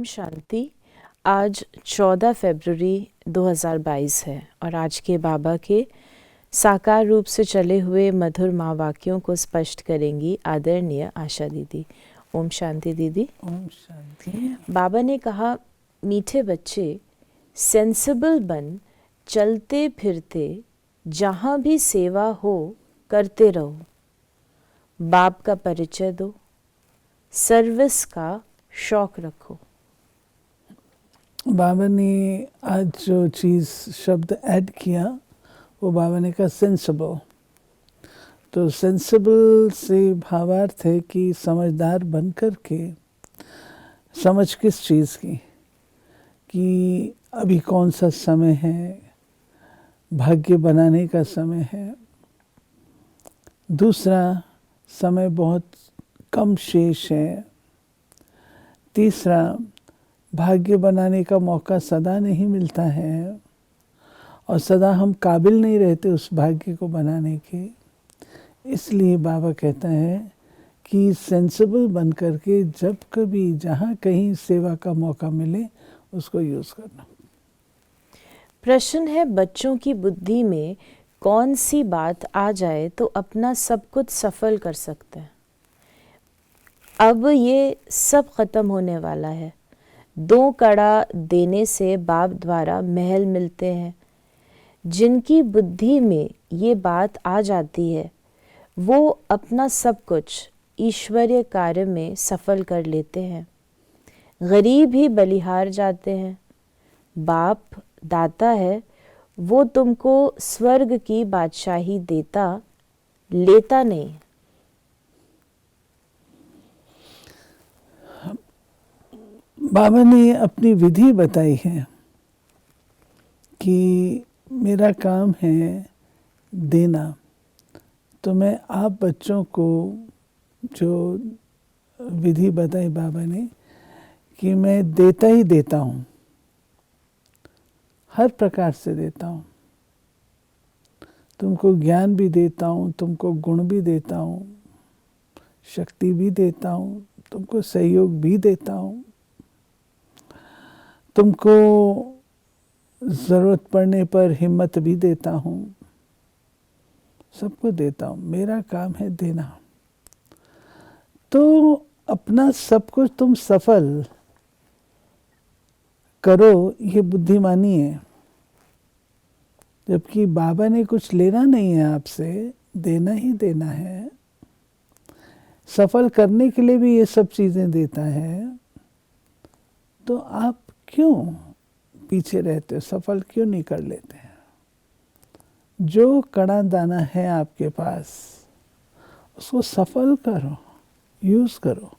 शांति। आज 14 फरवरी 2022 है और आज के बाबा के साकार रूप से चले हुए मधुर माँ वाक्यों को स्पष्ट करेंगी आदरणीय आशा दीदी। ओम शांति दीदी। ओम शांति। बाबा ने कहा, मीठे बच्चे सेंसिबल बन, चलते फिरते जहाँ भी सेवा हो करते रहो, बाप का परिचय दो, सर्विस का शौक रखो। बाबा ने आज जो चीज़ शब्द ऐड किया वो बाबा ने कहा सेंसिबल। तो सेंसिबल से भावार्थ है कि समझदार बन कर के, समझ किस चीज़ की कि अभी कौन सा समय है, भाग्य बनाने का समय है। दूसरा, समय बहुत कम शेष है। तीसरा, भाग्य बनाने का मौका सदा नहीं मिलता है और सदा हम काबिल नहीं रहते उस भाग्य को बनाने के। इसलिए बाबा कहता है कि सेंसिबल बन करके जब कभी जहाँ कहीं सेवा का मौका मिले उसको यूज़ करना। प्रश्न है, बच्चों की बुद्धि में कौन सी बात आ जाए तो अपना सब कुछ सफल कर सकते हैं। अब ये सब खत्म होने वाला है। 2 कड़ा देने से बाप द्वारा महल मिलते हैं। जिनकी बुद्धि में ये बात आ जाती है वो अपना सब कुछ ईश्वरीय कार्य में सफल कर लेते हैं। गरीब ही बलिहार जाते हैं। बाप दाता है, वो तुमको स्वर्ग की बादशाही देता लेता नहीं। बाबा ने अपनी विधि बताई है कि मेरा काम है देना। तो मैं आप बच्चों को जो विधि बताई बाबा ने कि मैं देता ही देता हूँ, हर प्रकार से देता हूँ। तुमको ज्ञान भी देता हूँ, तुमको गुण भी देता हूँ, शक्ति भी देता हूँ, तुमको सहयोग भी देता हूँ, तुमको ज़रूरत पड़ने पर हिम्मत भी देता हूँ, सबको देता हूँ। मेरा काम है देना। तो अपना सब कुछ तुम सफल करो, ये बुद्धिमानी है। जबकि बाबा ने कुछ लेना नहीं है आपसे, देना ही देना है। सफल करने के लिए भी ये सब चीज़ें देता है। तो आप क्यों पीछे रहते हो, सफल क्यों नहीं कर लेते हैं? जो कड़ा दाना है आपके पास उसको सफल करो, यूज़ करो।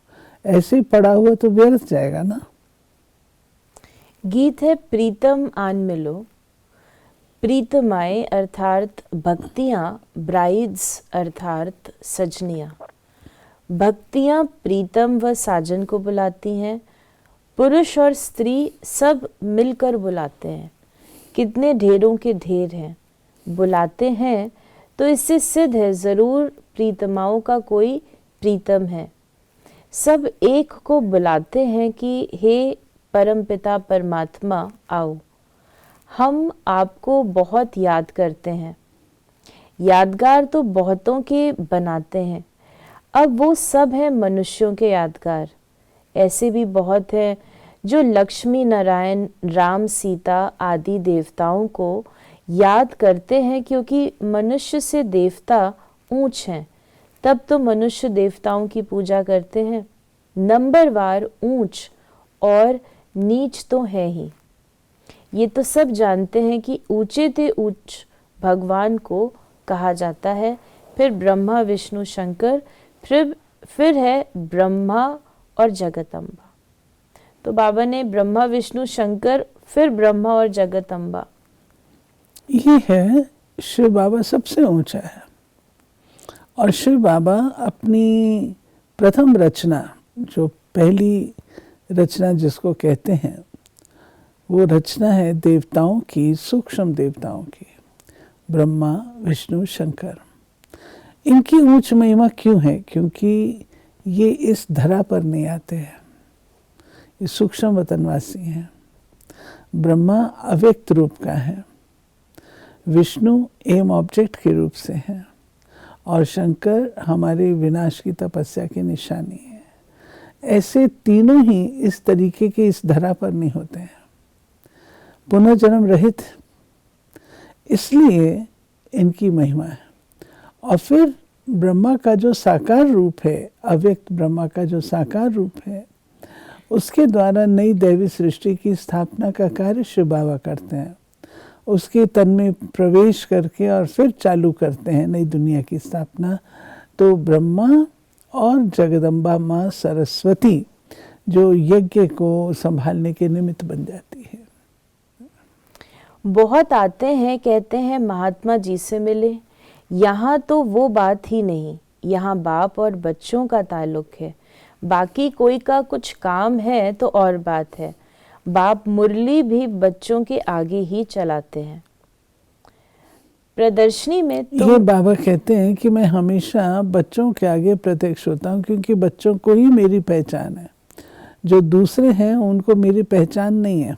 ऐसे ही पड़ा हुआ तो व्यर्थ जाएगा ना। गीत है, प्रीतम आन मिलो, प्रीतमाएं अर्थात भक्तियां, ब्राइड्स अर्थात सजनियां। भक्तियां प्रीतम व साजन को बुलाती हैं। पुरुष और स्त्री सब मिलकर बुलाते हैं। कितने ढेरों के ढेर हैं, बुलाते हैं तो इससे सिद्ध है ज़रूर प्रीतमाओं का कोई प्रीतम है। सब एक को बुलाते हैं कि हे परमपिता परमात्मा आओ। हम आपको बहुत याद करते हैं। यादगार तो बहुतों के बनाते हैं। अब वो सब हैं मनुष्यों के यादगार। ऐसे भी बहुत हैं जो लक्ष्मी नारायण, राम, सीता आदि देवताओं को याद करते हैं, क्योंकि मनुष्य से देवता ऊंच हैं। तब तो मनुष्य देवताओं की पूजा करते हैं। नंबरवार ऊंच और नीच तो है ही। ये तो सब जानते हैं कि ऊंचे ते ऊंच भगवान को कहा जाता है। फिर ब्रह्मा विष्णु शंकर, फिर है ब्रह्मा और जगदम्बा। तो बाबा ने ब्रह्मा विष्णु शंकर, फिर ब्रह्मा और जगदम्बा। ये है शिव बाबा सबसे ऊंचा है। और शिव बाबा अपनी प्रथम रचना, जो पहली रचना जिसको कहते हैं, वो रचना है देवताओं की, सूक्ष्म देवताओं की, ब्रह्मा विष्णु शंकर। इनकी ऊंच महिमा क्यों है? क्योंकि ये इस धरा पर नहीं आते हैं, ये सूक्ष्म वतनवासी हैं। ब्रह्मा अव्यक्त रूप का है, विष्णु एम ऑब्जेक्ट के रूप से है, और शंकर हमारे विनाश की तपस्या की निशानी है। ऐसे तीनों ही इस तरीके के इस धरा पर नहीं होते हैं, पुनर्जन्म रहित, इसलिए इनकी महिमा है। और फिर ब्रह्मा का जो साकार रूप है, अव्यक्त ब्रह्मा का जो साकार रूप है, उसके द्वारा नई दैवी सृष्टि की स्थापना का कार्य शिव बाबा करते हैं। उसके तन में प्रवेश करके और फिर चालू करते हैं नई दुनिया की स्थापना। तो ब्रह्मा और जगदम्बा माँ सरस्वती जो यज्ञ को संभालने के निमित्त बन जाती है। बहुत आते हैं, कहते हैं महात्मा जी से मिले। यहाँ तो वो बात ही नहीं, यहाँ बाप और बच्चों का ताल्लुक है। बाकी कोई का कुछ काम है तो और बात है। बाप मुरली भी बच्चों के आगे ही चलाते हैं। प्रदर्शनी में तो ये बाबा कहते हैं कि मैं हमेशा बच्चों के आगे प्रत्यक्ष होता हूँ, क्योंकि बच्चों को ही मेरी पहचान है, जो दूसरे हैं उनको मेरी पहचान नहीं है।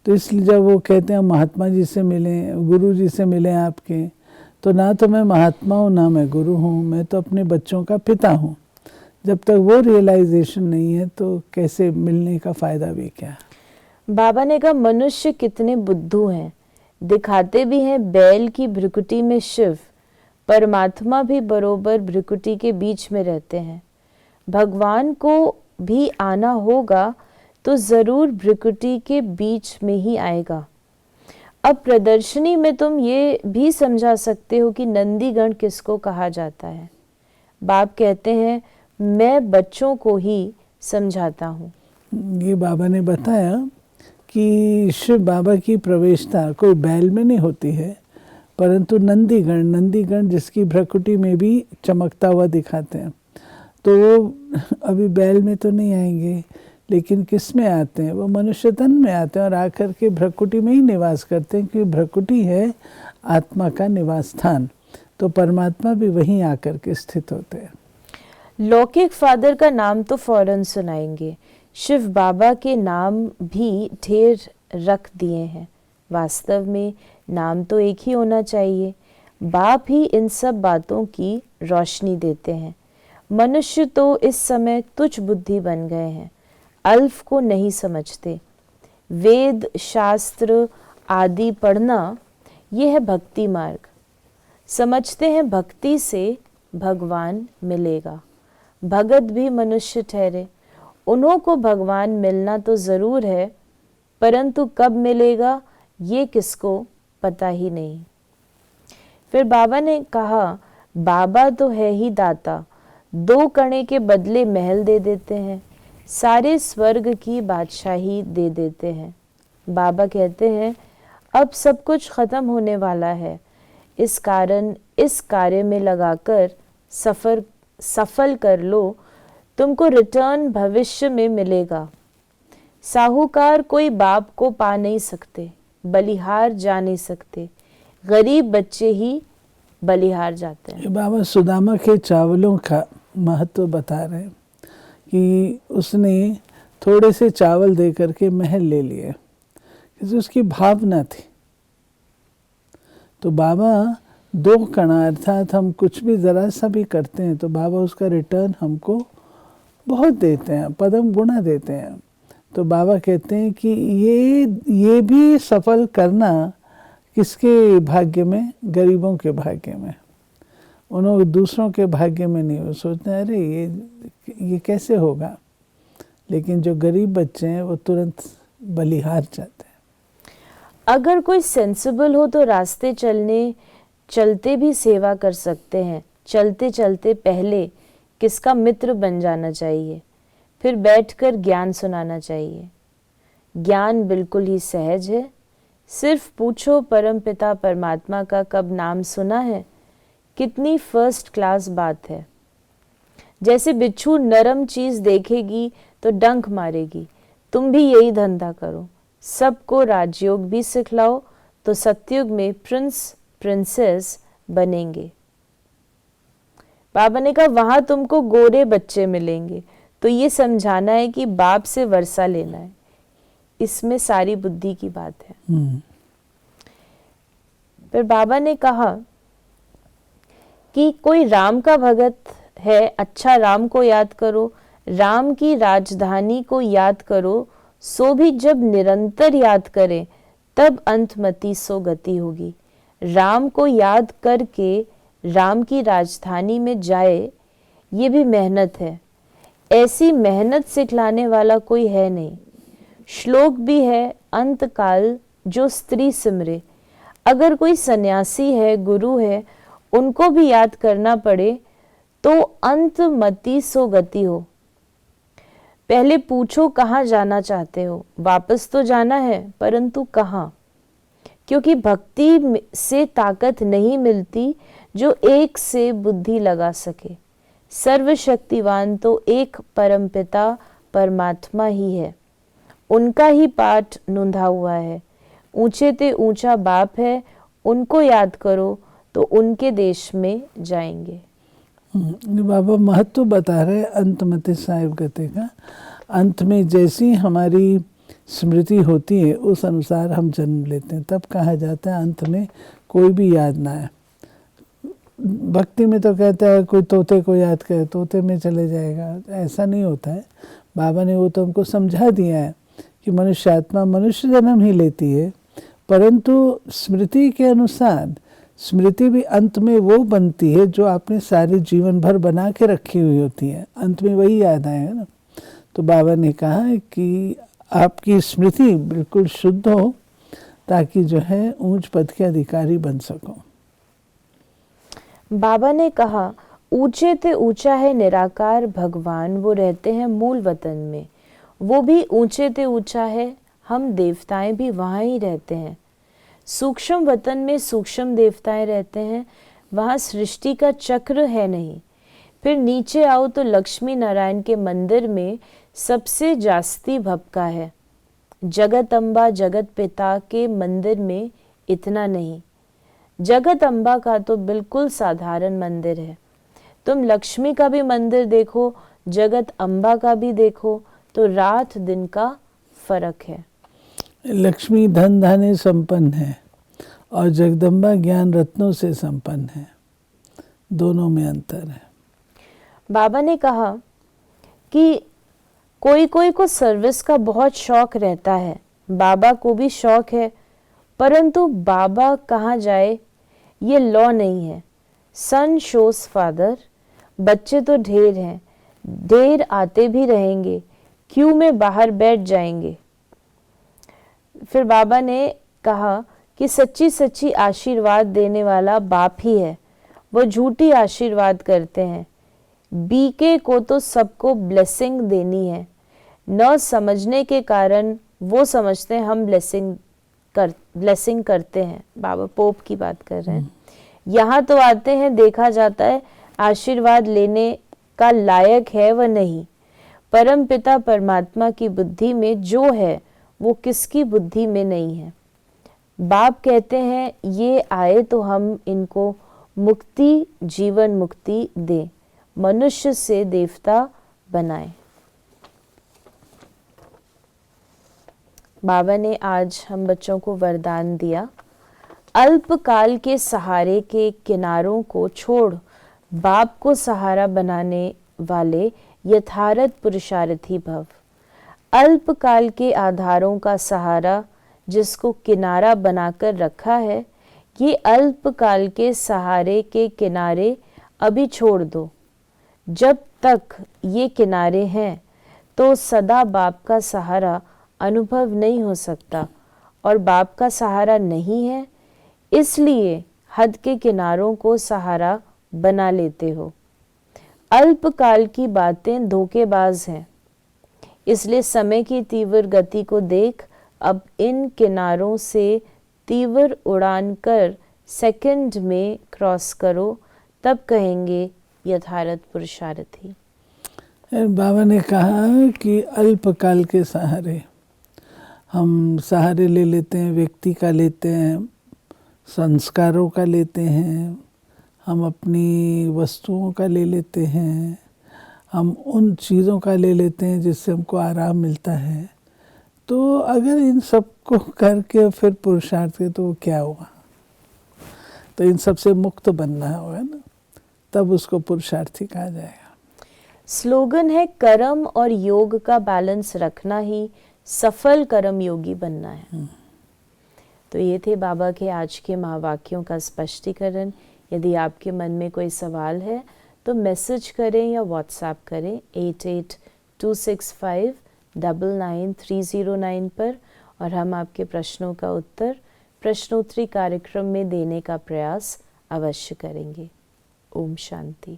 तो इसलिए जब वो कहते हैं महात्मा जी से मिलें, गुरु जी से मिलें आपके, तो ना तो मैं महात्मा हूँ ना मैं गुरु हूँ, मैं तो अपने बच्चों का पिता हूँ। जब तक वो रियलाइजेशन नहीं है तो कैसे मिलने का फ़ायदा भी क्या। बाबा ने कहा मनुष्य कितने बुद्धू हैं, दिखाते भी हैं बैल की भ्रुकुटी में शिव, परमात्मा भी बरोबर भ्रुकुटी के बीच में रहते हैं। भगवान को भी आना होगा तो जरूर भ्रुकुटी के बीच में ही आएगा। अब प्रदर्शनी में तुम ये भी समझा सकते हो कि नंदीगण किसको कहा जाता है। बाप कहते हैं मैं बच्चों को ही समझाता हूँ। ये बाबा ने बताया कि शिव बाबा की प्रवेशता कोई बैल में नहीं होती है, परंतु नंदीगण जिसकी भ्रकुटी में भी चमकता हुआ दिखाते हैं। तो वो अभी बैल में तो नहीं आएंगे, लेकिन किस में आते हैं, वो मनुष्य तन में आते हैं और आकर के भ्रकुटी में ही निवास करते हैं, क्योंकि भ्रकुटी है आत्मा का निवास स्थान। तो परमात्मा भी वहीं आकर के स्थित होते हैं। लौकिक फादर का नाम तो फौरन सुनाएंगे, शिव बाबा के नाम भी ढेर रख दिए हैं। वास्तव में नाम तो एक ही होना चाहिए। बाप ही इन सब बातों की रोशनी देते हैं। मनुष्य तो इस समय तुच्छ बुद्धि बन गए हैं, अल्फ को नहीं समझते। वेद शास्त्र आदि पढ़ना यह है भक्ति मार्ग। समझते हैं भक्ति से भगवान मिलेगा। भगत भी मनुष्य ठहरे, उन्हों को भगवान मिलना तो ज़रूर है, परंतु कब मिलेगा ये किसको पता ही नहीं। फिर बाबा ने कहा बाबा तो है ही दाता, 2 कणे के बदले महल दे देते हैं, सारे स्वर्ग की बादशाही दे देते हैं। बाबा कहते हैं अब सब कुछ ख़त्म होने वाला है, इस कारण इस कार्य में लगाकर सफल कर लो, तुमको रिटर्न भविष्य में मिलेगा। साहूकार कोई बाप को पा नहीं सकते, बलिहार जा नहीं सकते, गरीब बच्चे ही बलिहार जाते हैं। बाबा सुदामा के चावलों का महत्व बता रहे हैं कि उसने थोड़े से चावल दे करके महल ले लिए, क्योंकि उसकी भावना थी। तो बाबा 2 कणा, अर्थात हम कुछ भी ज़रा सा भी करते हैं तो बाबा उसका रिटर्न हमको बहुत देते हैं, पदम गुणा देते हैं। तो बाबा कहते हैं कि ये भी सफल करना किसके भाग्य में, गरीबों के भाग्य में। उन्होंने दूसरों के भाग्य में नहीं। वो सोचते हैं अरे ये कैसे होगा, लेकिन जो गरीब बच्चे हैं वो तुरंत बलिहार जाते हैं। अगर कोई सेंसिबल हो तो रास्ते चलते भी सेवा कर सकते हैं। चलते चलते पहले किसका मित्र बन जाना चाहिए, फिर बैठकर ज्ञान सुनाना चाहिए। ज्ञान बिल्कुल ही सहज है। सिर्फ पूछो परमपिता परमात्मा का कब नाम सुना है, कितनी फर्स्ट क्लास बात है। जैसे बिच्छू नरम चीज देखेगी तो डंक मारेगी, तुम भी यही धंधा करो। सबको राजयोग भी सिखलाओ तो सतयुग में प्रिंस प्रिंसेस बनेंगे। बाबा ने कहा वहां तुमको गोरे बच्चे मिलेंगे, तो ये समझाना है कि बाप से वर्षा लेना है, इसमें सारी बुद्धि की बात है। फिर बाबा ने कहा कि कोई राम का भगत है, अच्छा राम को याद करो, राम की राजधानी को याद करो, सो भी जब निरंतर याद करे तब अंतमति सो गति होगी। राम को याद करके राम की राजधानी में जाए, ये भी मेहनत है। ऐसी मेहनत सिखलाने वाला कोई है नहीं। श्लोक भी है, अंत काल जो स्त्री सिमरे। अगर कोई सन्यासी है, गुरु है, उनको भी याद करना पड़े तो अंतमति सो गति हो। पहले पूछो कहाँ जाना चाहते हो, वापस तो जाना है परंतु कहाँ? क्योंकि भक्ति से ताकत नहीं मिलती जो एक से बुद्धि लगा सके। सर्वशक्तिवान तो एक परमपिता परमात्मा ही है, उनका ही पाठ नूंधा हुआ है। ऊंचे ते ऊंचा बाप है, उनको याद करो तो उनके देश में जाएंगे। बाबा महत्व बता रहे अंतमति साहिब गति का। अंत में जैसी हमारी स्मृति होती है उस अनुसार हम जन्म लेते हैं। तब कहा जाता है अंत में कोई भी याद ना है। भक्ति में तो कहता है कोई तोते को याद करे, तोते में चले जाएगा, ऐसा नहीं होता है। बाबा ने वो तो हमको समझा दिया है कि मनुष्य आत्मा मनुष्य जन्म ही लेती है, परंतु स्मृति के अनुसार स्मृति भी अंत में वो बनती है जो आपने सारे जीवन भर बना के रखी हुई होती है। अंत में वही याद आएगा ना। तो बाबा ने कहा कि आपकी स्मृति बिल्कुल शुद्ध हो ताकि जो है ऊंच पद के अधिकारी बन सको। बाबा ने कहा ऊंचे ते ऊंचा है निराकार भगवान, वो रहते हैं मूल वतन में, वो भी ऊंचे ते ऊंचा है, हम देवताएं भी वहाँ ही रहते हैं। सूक्ष्म वतन में सूक्ष्म देवताएं रहते हैं, वहाँ सृष्टि का चक्र है नहीं। फिर नीचे आओ तो लक्ष्मी नारायण के मंदिर में सबसे जास्ती भपका है। जगत अम्बा जगत पिता के मंदिर में इतना नहीं। जगत अम्बा का तो बिल्कुल साधारण मंदिर है। तुम लक्ष्मी का भी मंदिर देखो, जगत अम्बा का भी देखो, तो रात दिन का फर्क है। लक्ष्मी धन धान्य संपन्न है और जगदम्बा ज्ञान रत्नों से संपन्न है, दोनों में अंतर है। बाबा ने कहा कि कोई कोई को सर्विस का बहुत शौक रहता है, बाबा को भी शौक है, परंतु बाबा कहाँ जाए ये लॉ नहीं है। सन शोस फादर, बच्चे तो ढेर हैं, ढेर आते भी रहेंगे, क्यू में बाहर बैठ जाएंगे। फिर बाबा ने कहा कि सच्ची सच्ची आशीर्वाद देने वाला बाप ही है, वो झूठी आशीर्वाद करते हैं। बीके को तो सबको ब्लेसिंग देनी है, न समझने के कारण वो समझते हैं हम ब्लेसिंग करते हैं। बाबा पोप की बात कर रहे हैं। यहाँ तो आते हैं, देखा जाता है आशीर्वाद लेने का लायक है वह नहीं। परम पिता परमात्मा की बुद्धि में जो है वो किसकी बुद्धि में नहीं है। बाप कहते हैं ये आए तो हम इनको मुक्ति, जीवन मुक्ति दें, मनुष्य से देवता बनाए। बाबा ने आज हम बच्चों को वरदान दिया, अल्पकाल के सहारे के किनारों को छोड़ बाप को सहारा बनाने वाले यथार्थ पुरुषार्थी भव। अल्पकाल के आधारों का सहारा जिसको किनारा बनाकर रखा है, ये अल्पकाल के सहारे के किनारे अभी छोड़ दो। जब तक ये किनारे हैं तो सदा बाप का सहारा अनुभव नहीं हो सकता, और बाप का सहारा नहीं है इसलिए हद के किनारों को सहारा बना लेते हो। अल्पकाल की बातें धोखेबाज हैं, इसलिए समय की तीव्र गति को देख अब इन किनारों से तीव्र उड़ान कर सेकंड में क्रॉस करो, तब कहेंगे यथार्थ पुरुषार्थी। बाबा ने कहा कि अल्पकाल के सहारे हम सहारे ले लेते हैं, व्यक्ति का लेते हैं, संस्कारों का लेते हैं, हम अपनी वस्तुओं का ले लेते हैं, हम उन चीज़ों का ले लेते हैं जिससे हमको आराम मिलता है। तो अगर इन सबको करके फिर पुरुषार्थ के तो क्या होगा? तो इन सबसे मुक्त बनना होगा ना, तब उसको पुरुषार्थी कहा जाएगा। स्लोगन है कर्म और योग का बैलेंस रखना ही सफल कर्म योगी बनना है। तो ये थे बाबा के आज के महावाक्यों का स्पष्टीकरण। यदि आपके मन में कोई सवाल है तो मैसेज करें या व्हाट्सएप करें 8826599309 पर, और हम आपके प्रश्नों का उत्तर प्रश्नोत्तरी कार्यक्रम में देने का प्रयास अवश्य करेंगे। ओम शांति।